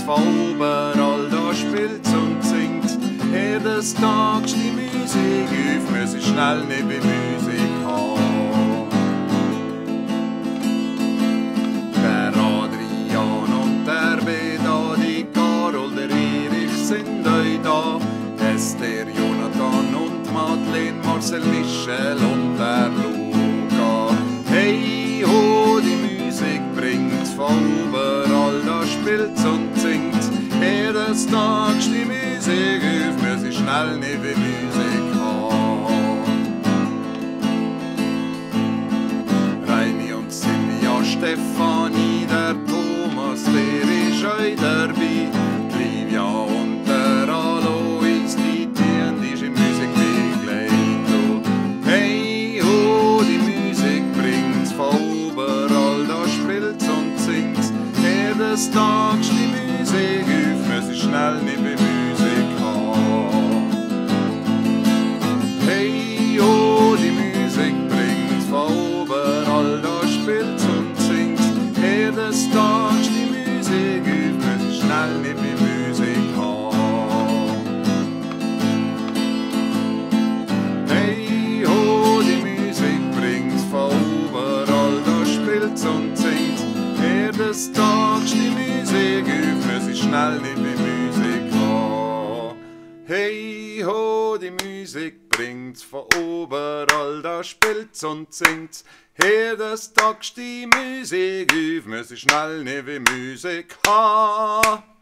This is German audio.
von überall, da spielt's und singt. Jedes Tag die Musik auf, muss ich schnell neben Musik haben. Der Adrian und der Beda, die Carol, der Erich sind euch da. Esther, Jonathan und Madeleine, Marcel, Michel und der Luca. Hey ho, die Musik bringt von überall, da spielt's und singt. Jedes Tag die Musik auf, muss ich schnell neben Musik haben. Reini und Silvia, Stefanie, der Thomas, der ist euch dabei. Livia und der Alois, die ist in Musik begleitet. Hey ho, die Musik bringt's von überall, da spielt's und singt's. Jedes Tag die Musik auf, muss ich schnell neben Musik haben. Hey ho, die Musik bringt's von überall, da spielt's und singt. Jedes Tag die Musik auf, muss ich schnell neben Musik haben. Hey ho, die Musik bringt's von überall, da spielt's und singt. Jedes Tag die Musik auf, muss ich schnell neben Musik haben. Hey ho, die Musik bringt's von überall, da spielt's und singt's. Jedes Tag die Musik auf, muss ich schnell neben Musik haben.